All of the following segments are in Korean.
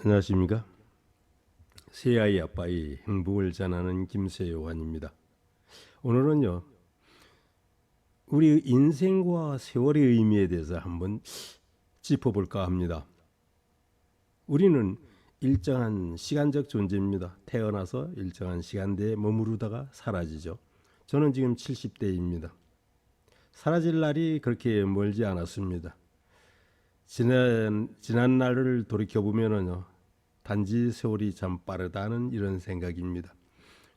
안녕하십니까? 새아이 아빠의 행복을 전하는 김세요한입니다. 오늘은요, 우리 인생과 세월의 의미에 대해서 한번 짚어볼까 합니다. 우리는 일정한 시간적 존재입니다. 태어나서 일정한 시간대에 머무르다가 사라지죠. 저는 지금 70대입니다. 사라질 날이 그렇게 멀지 않았습니다. 지난 날을 돌이켜보면요, 단지 세월이 참 빠르다는 이런 생각입니다.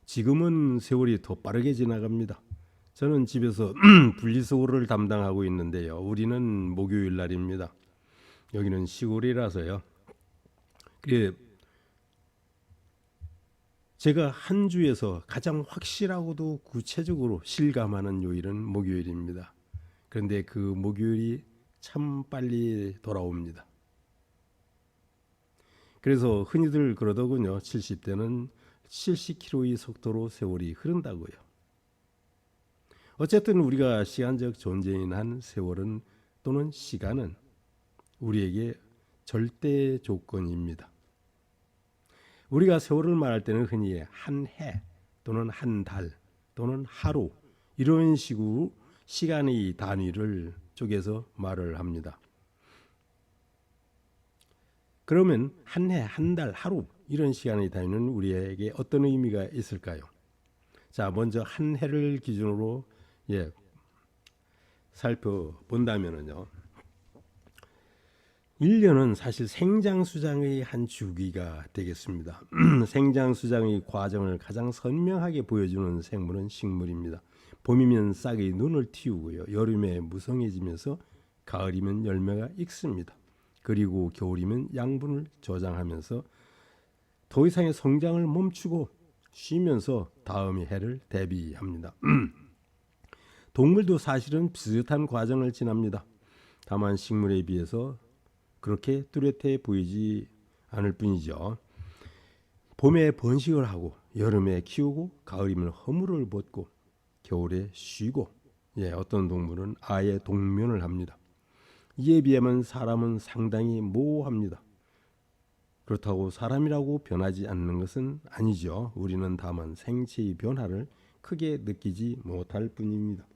지금은 세월이 더 빠르게 지나갑니다. 저는 집에서 분리수거를 담당하고 있는데요. 우리는 목요일 날입니다. 여기는 시골이라서요. 제가 한 주에서 가장 확실하고도 구체적으로 실감하는 요일은 목요일입니다. 그런데 그 목요일이 참 빨리 돌아옵니다. 그래서 흔히들 그러더군요. 70대는 70km의 속도로 세월이 흐른다고요. 어쨌든 우리가 시간적 존재인 한 세월은 또는 시간은 우리에게 절대 조건입니다. 우리가 세월을 말할 때는 흔히 한 해 또는 한 달 또는 하루 이런 식으로 시간의 단위를 쪼개서 말을 합니다. 그러면 한 해, 한 달, 하루 이런 시간의 단위는 우리에게 어떤 의미가 있을까요? 자, 먼저 한 해를 기준으로 살펴본다면요. 1년은 사실 생장수장의 한 주기가 되겠습니다. 생장수장의 과정을 가장 선명하게 보여주는 생물은 식물입니다. 봄이면 싹이 눈을 틔우고요. 여름에 무성해지면서 가을이면 열매가 익습니다. 그리고 겨울이면 양분을 저장하면서 더 이상의 성장을 멈추고 쉬면서 다음의 해를 대비합니다. 동물도 사실은 비슷한 과정을 지납니다. 다만 식물에 비해서 그렇게 뚜렷해 보이지 않을 뿐이죠. 봄에 번식을 하고 여름에 키우고 가을이면 허물을 벗고 겨울에 쉬고 어떤 동물은 아예 동면을 합니다. 이에 비하면 사람은 상당히 모호합니다. 그렇다고 사람이라고 변하지 않는 것은 아니죠. 우리는 다만 생체의 변화를 크게 느끼지 못할 뿐입니다.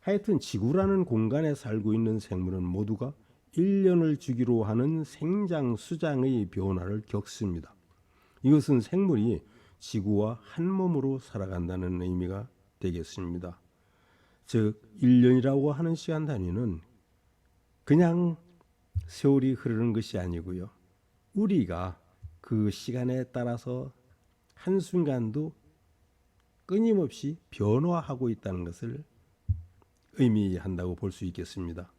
하여튼 지구라는 공간에 살고 있는 생물은 모두가 1년을 주기로 하는 생장수장의 변화를 겪습니다. 이것은 생물이 지구와 한 몸으로 살아간다는 의미가 되겠습니다. 즉 1년이라고 하는 시간 단위는 그냥 세월이 흐르는 것이 아니고요. 우리가 그 시간에 따라서 한순간도 끊임없이 변화하고 있다는 것을 의미한다고 볼 수 있겠습니다.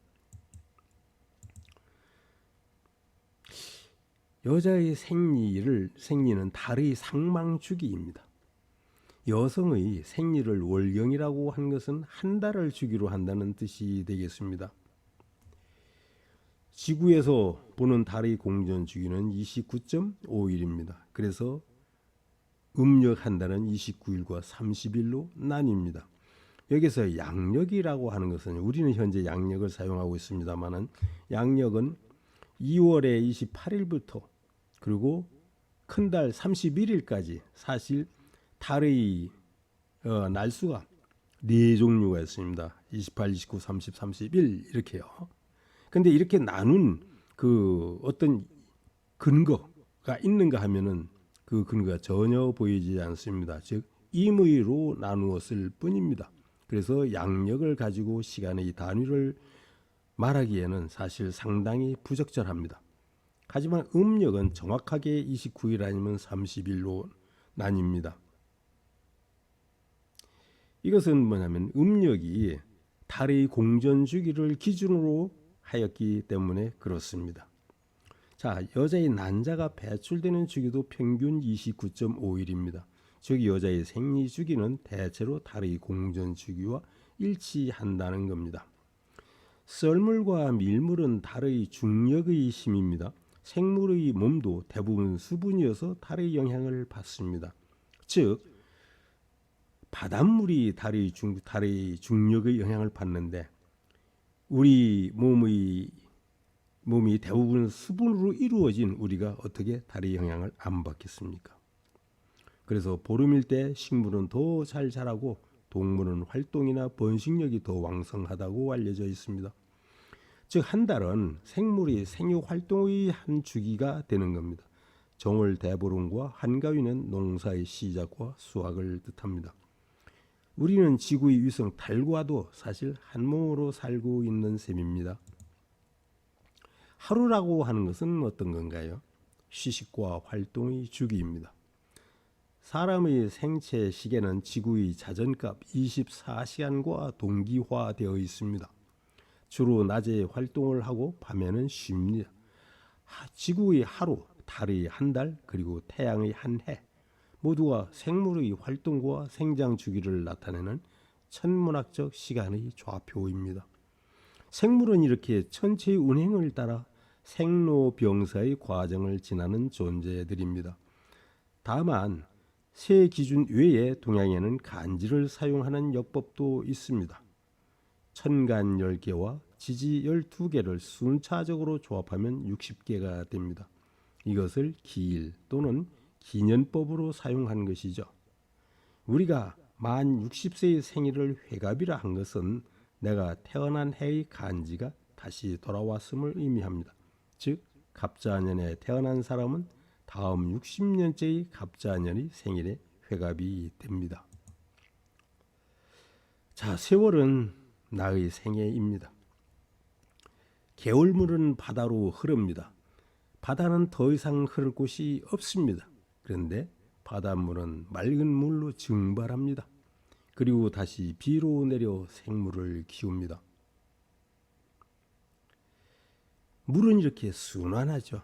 여자의 생리는 달의 상망주기입니다. 여성의 생리를 월경이라고 한 것은 한 달을 주기로 한다는 뜻이 되겠습니다. 지구에서 보는 달의 공전 주기는 29.5일입니다. 그래서 음력 한 달은 29일과 30일로 나뉩니다. 여기서 양력이라고 하는 것은 우리는 현재 양력을 사용하고 있습니다만은 양력은 2월의 28일부터 그리고 큰 달 31일까지 사실 달의 날수가 네 종류가 있습니다. 28, 29, 30, 31 이렇게요. 근데 이렇게 나눈 그 어떤 근거가 있는가 하면은 그 근거가 전혀 보이지 않습니다. 즉 임의로 나누었을 뿐입니다. 그래서 양력을 가지고 시간의 단위를 말하기에는 사실 상당히 부적절합니다. 하지만 음력은 정확하게 29일 아니면 30일로 나뉩니다. 이것은 뭐냐면 음력이 달의 공전 주기를 기준으로 하였기 때문에 그렇습니다. 자, 여자의 난자가 배출되는 주기도 평균 29.5일입니다. 즉 여자의 생리 주기는 대체로 달의 공전 주기와 일치한다는 겁니다. 썰물과 밀물은 달의 중력의 힘입니다. 생물의 몸도 대부분 수분이어서 달의 영향을 받습니다. 즉 바닷물이 달의 중력의 영향을 받는데 우리 몸의 몸이 대부분 수분으로 이루어진 우리가 어떻게 달의 영향을 안 받겠습니까? 그래서 보름일 때 식물은 더 잘 자라고 동물은 활동이나 번식력이 더 왕성하다고 알려져 있습니다. 즉 한 달은 생물이 생육 활동의 한 주기가 되는 겁니다. 정월 대보름과 한가위는 농사의 시작과 수확을 뜻합니다. 우리는 지구의 위성 달과도 사실 한 몸으로 살고 있는 셈입니다. 하루라고 하는 것은 어떤 건가요? 휴식과 활동의 주기입니다. 사람의 생체 시계는 지구의 자전값 24시간과 동기화되어 있습니다. 주로 낮에 활동을 하고 밤에는 쉽니다. 지구의 하루, 달의 한 달, 그리고 태양의 한 해 모두가 생물의 활동과 생장 주기를 나타내는 천문학적 시간의 좌표입니다. 생물은 이렇게 천체의 운행을 따라 생로병사의 과정을 지나는 존재들입니다. 다만 세 기준 외에 동양에는 간지를 사용하는 역법도 있습니다. 천간 10개와 지지 12개를 순차적으로 조합하면 60개가 됩니다. 이것을 기일 또는 기년법으로 사용한 것이죠. 우리가 만 60세의 생일을 회갑이라 한 것은 내가 태어난 해의 간지가 다시 돌아왔음을 의미합니다. 즉 갑자년에 태어난 사람은 다음 60년째의 갑자년의 생일에 회갑이 됩니다. 자, 세월은 나의 생애입니다. 개울물은 바다로 흐릅니다. 바다는 더 이상 흐를 곳이 없습니다. 그런데 바닷물은 맑은 물로 증발합니다. 그리고 다시 비로 내려 생물을 키웁니다. 물은 이렇게 순환하죠.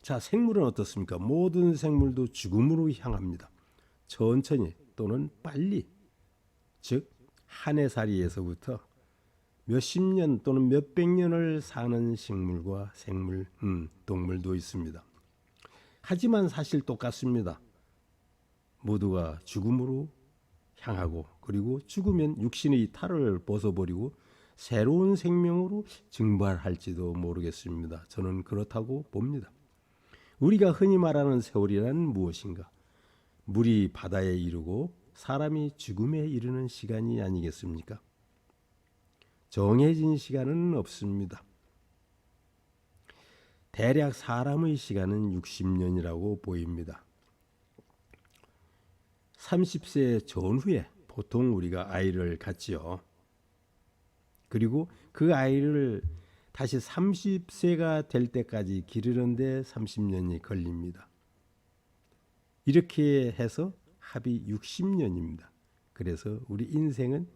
자, 생물은 어떻습니까? 모든 생물도 죽음으로 향합니다. 천천히 또는 빨리. 즉 한 해살이에서부터 몇십 년 또는 몇백 년을 사는 식물과 동물도 있습니다. 하지만 사실 똑같습니다. 모두가 죽음으로 향하고 그리고 죽으면 육신의 탈을 벗어버리고 새로운 생명으로 증발할지도 모르겠습니다. 저는 그렇다고 봅니다. 우리가 흔히 말하는 세월이란 무엇인가? 물이 바다에 이르고 사람이 죽음에 이르는 시간이 아니겠습니까? 정해진 시간은 없습니다. 대략 사람의 시간은 60년이라고 보입니다. 30세 전후에 보통 우리가 아이를 갖지요. 그리고 그 아이를 다시 30세가 될 때까지 기르는데 30년이 걸립니다. 이렇게 해서 합이 60년입니다. 그래서 우리 인생은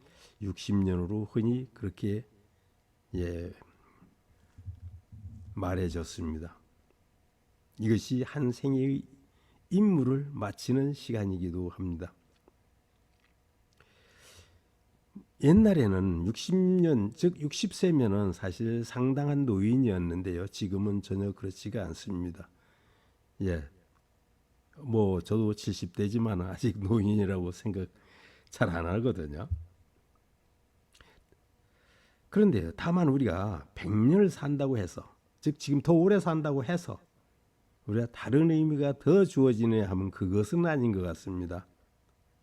60년으로 흔히 그렇게 말해졌습니다. 이것이 한 생의 임무를 마치는 시간이기도 합니다. 옛날에는 60년, 즉 60세면은 사실 상당한 노인이었는데요. 지금은 전혀 그렇지가 않습니다. 저도 70대지만 아직 노인이라고 생각 잘 안 하거든요. 그런데 다만 우리가 100년을 산다고 해서, 즉 지금 더 오래 산다고 해서 우리가 다른 의미가 더 주어지느냐 하면 그것은 아닌 것 같습니다.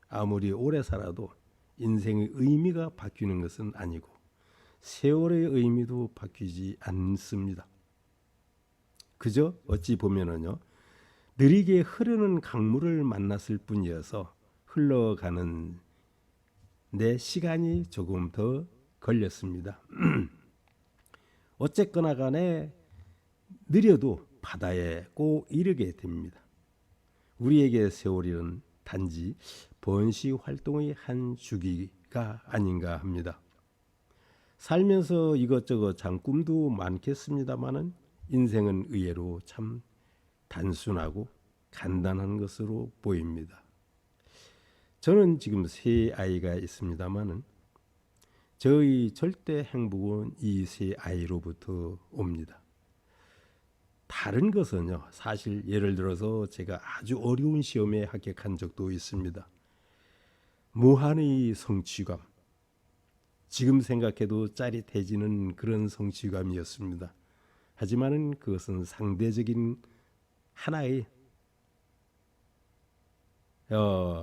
아무리 오래 살아도 인생의 의미가 바뀌는 것은 아니고 세월의 의미도 바뀌지 않습니다. 그저 어찌 보면은요, 느리게 흐르는 강물을 만났을 뿐이어서 흘러가는 내 시간이 조금 더 걸렸습니다. 어쨌거나 간에 느려도 바다에 꼭 이르게 됩니다. 우리에게 세월은 단지 번식 활동의 한 주기가 아닌가 합니다. 살면서 이것저것 장꿈도 많겠습니다마는 인생은 의외로 참 단순하고 간단한 것으로 보입니다. 저는 지금 세 아이가 있습니다마는 저의 절대 행복은 이 세 아이로부터 옵니다. 다른 것은요, 사실 예를 들어서 제가 아주 어려운 시험에 합격한 적도 있습니다. 무한의 성취감, 지금 생각해도 짜릿해지는 그런 성취감이었습니다. 하지만은 그것은 상대적인 하나의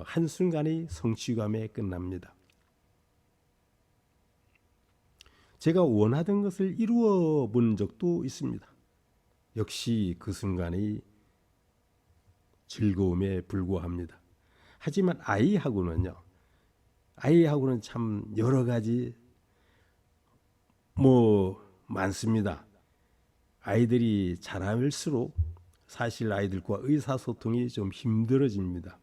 한순간의 성취감에 끝납니다. 제가 원하던 것을 이루어 본 적도 있습니다. 역시 그 순간의 즐거움에 불과합니다. 하지만 아이하고는 참 여러 가지 많습니다. 아이들이 자랄수록 사실 아이들과 의사소통이 좀 힘들어집니다.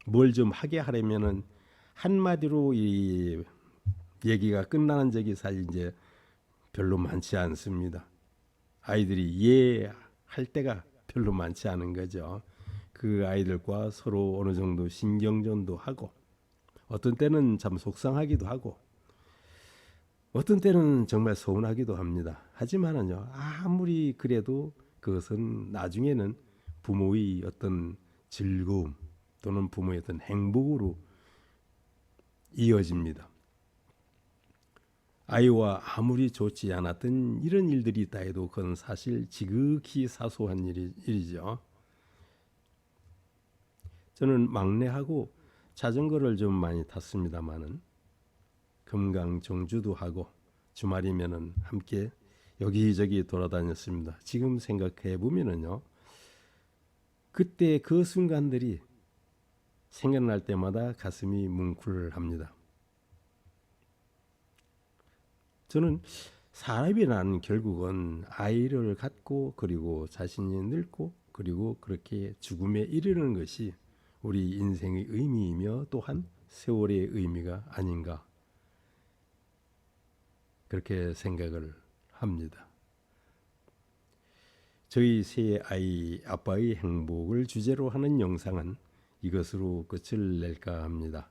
뭘 좀 하게 하려면은 한마디로 이 얘기가 끝나는 적이 사실 이제 별로 많지 않습니다. 아이들이 이해할 때가 별로 많지 않은 거죠. 그 아이들과 서로 어느 정도 신경전도 하고 어떤 때는 참 속상하기도 하고 어떤 때는 정말 서운하기도 합니다. 하지만은요, 아무리 그래도 그것은 나중에는 부모의 어떤 즐거움 또는 부모의 어떤 행복으로 이어집니다. 아이와 아무리 좋지 않았던 이런 일들이 있다 해도 그건 사실 지극히 사소한 일이죠. 저는 막내하고 자전거를 좀 많이 탔습니다마는 금강 정주도 하고 주말이면은 함께 여기저기 돌아다녔습니다. 지금 생각해 보면은요, 그때 그 순간들이 생각날 때마다 가슴이 뭉클합니다. 저는 사람이란 결국은 아이를 갖고 그리고 자신이 늙고 그리고 그렇게 죽음에 이르는 것이 우리 인생의 의미이며 또한 세월의 의미가 아닌가 그렇게 생각을 합니다. 저희 세 아이 아빠의 행복을 주제로 하는 영상은 이것으로 끝을 낼까 합니다.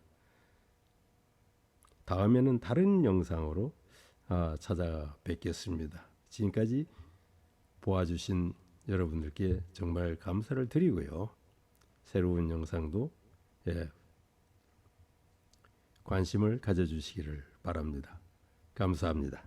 다음에는 다른 영상으로 찾아뵙겠습니다. 지금까지 보아주신 여러분들께 정말 감사를 드리고요. 새로운 영상도 관심을 가져주시기를 바랍니다. 감사합니다.